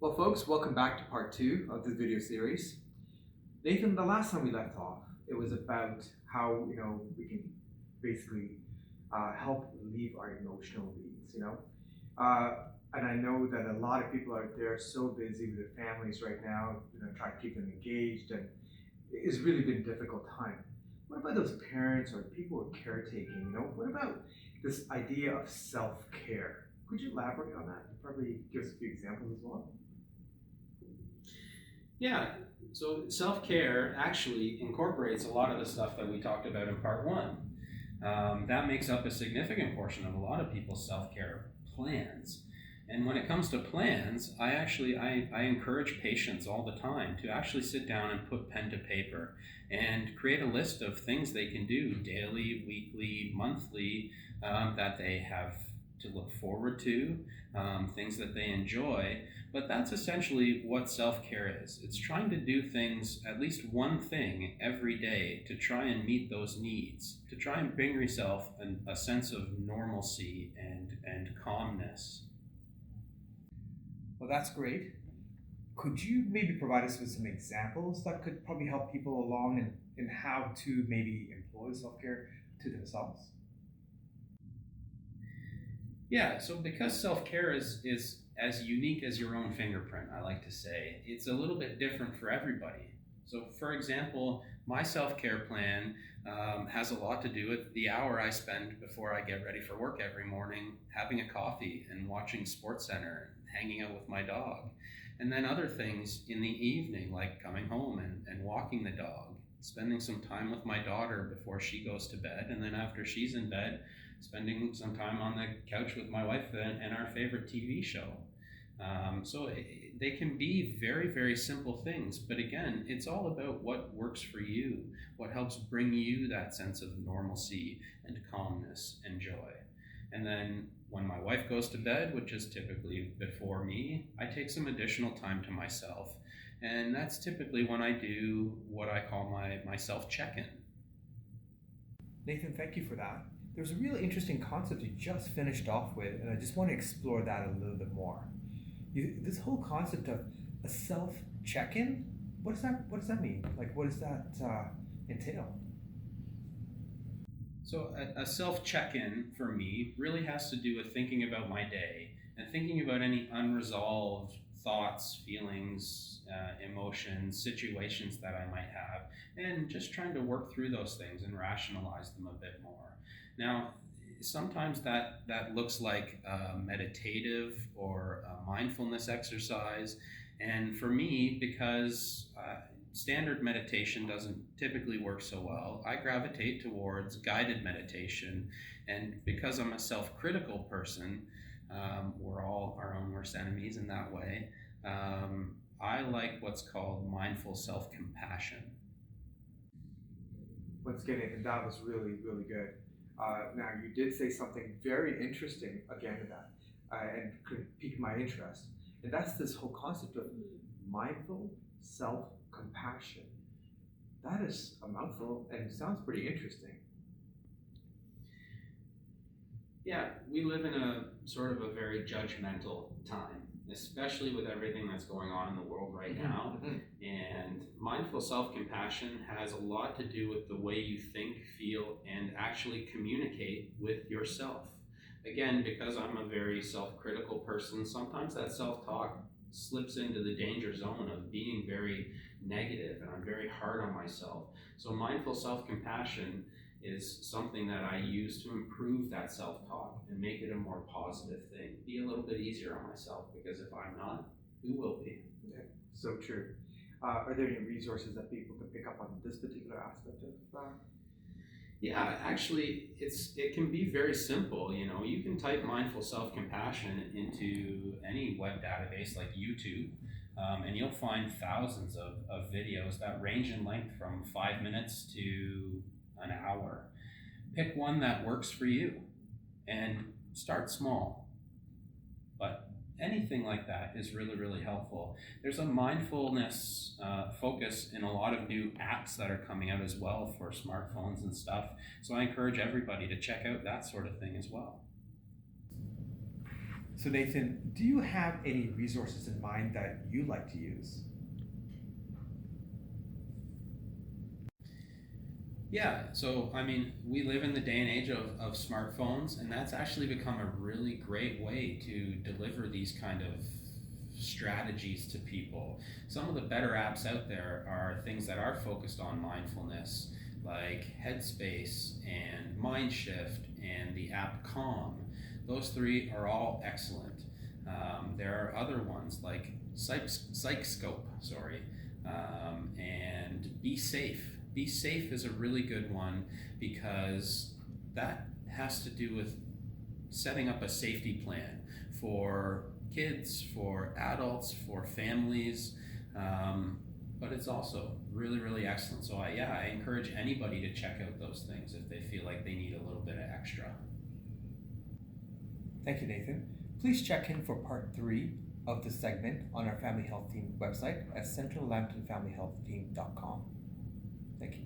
Well, folks, welcome back to part two of this video series. Nathan, the last time we left off, it was about how we can basically help relieve our emotional needs. And I know that a lot of people out there are so busy with their families right now, trying to keep them engaged, and it's really been a difficult time. What about those parents or people who are caretaking? What about this idea of self-care? Could you elaborate on that? Probably give us a few examples as well. Yeah, so self-care actually incorporates a lot of the stuff that we talked about in part one. That makes up a significant portion of a lot of people's self-care plans. And when it comes to plans, I encourage patients all the time to actually sit down and put pen to paper and create a list of things they can do daily, weekly, monthly, that they have to look forward to, things that they enjoy. But that's essentially what self-care is. It's trying to do things, at least one thing every day, to try and meet those needs, to try and bring yourself a sense of normalcy and calmness. Well, that's great. Could you maybe provide us with some examples that could probably help people along in how to maybe employ self-care to themselves? Yeah, so because self-care is as unique as your own fingerprint, I like to say, it's a little bit different for everybody. So for example, my self-care plan has a lot to do with the hour I spend before I get ready for work every morning, having a coffee and watching SportsCenter, hanging out with my dog. And then other things in the evening, like coming home and walking the dog, spending some time with my daughter before she goes to bed, and then after she's in bed, spending some time on the couch with my wife and our favorite TV show. So they can be very, very simple things, but again, it's all about what works for you, what helps bring you that sense of normalcy and calmness and joy. And then when my wife goes to bed, which is typically before me, I take some additional time to myself. And that's typically when I do what I call my self-check-in. Nathan, thank you for that. There's a really interesting concept you just finished off with, and I just want to explore that a little bit more. This whole concept of a self-check-in, what does that mean? Like, what does that entail? So a self-check-in for me really has to do with thinking about my day and thinking about any unresolved thoughts, feelings, emotions, situations that I might have, and just trying to work through those things and rationalize them a bit more. Now, sometimes that looks like a meditative or a mindfulness exercise. And for me, because standard meditation doesn't typically work so well, I gravitate towards guided meditation. And because I'm a self-critical person, we're all our own worst enemies in that way, I like what's called mindful self-compassion. Once again, that was really, really good. Now, you did say something very interesting again in that, and could pique my interest. And that's this whole concept of mindful self-compassion. That is a mouthful and it sounds pretty interesting. Yeah, we live in a sort of a very judgmental time, especially with everything that's going on in the world right now. And mindful self-compassion has a lot to do with the way you think, feel, and actually communicate with yourself. Again, because I'm a very self-critical person, sometimes that self-talk slips into the danger zone of being very negative, and I'm very hard on myself. So mindful self-compassion is something that I use to improve that self-talk and make it a more positive thing. Be a little bit easier on myself, because if I'm not, who will be? Yeah, so true. Are there any resources that people can pick up on this particular aspect of Yeah, actually, it can be very simple. You can type mindful self-compassion into any web database like YouTube, and you'll find thousands of videos that range in length from 5 minutes to an hour. Pick one that works for you and start small. But anything like that is really, really helpful. There's a mindfulness focus in a lot of new apps that are coming out as well for smartphones and stuff. So I encourage everybody to check out that sort of thing as well. So Nathan, do you have any resources in mind that you like to use? Yeah, so I mean, we live in the day and age of smartphones, and that's actually become a really great way to deliver these kind of strategies to people. Some of the better apps out there are things that are focused on mindfulness, like Headspace and Mindshift and the app Calm. Those three are all excellent. There are other ones like PsychScope, and Be Safe. Be Safe is a really good one because that has to do with setting up a safety plan for kids, for adults, for families, but it's also really, really excellent. So I encourage anybody to check out those things if they feel like they need a little bit of extra. Thank you, Nathan. Please check in for part 3 of this segment on our Family Health Team website at centrallambtonfamilyhealthteam.com. Thank you.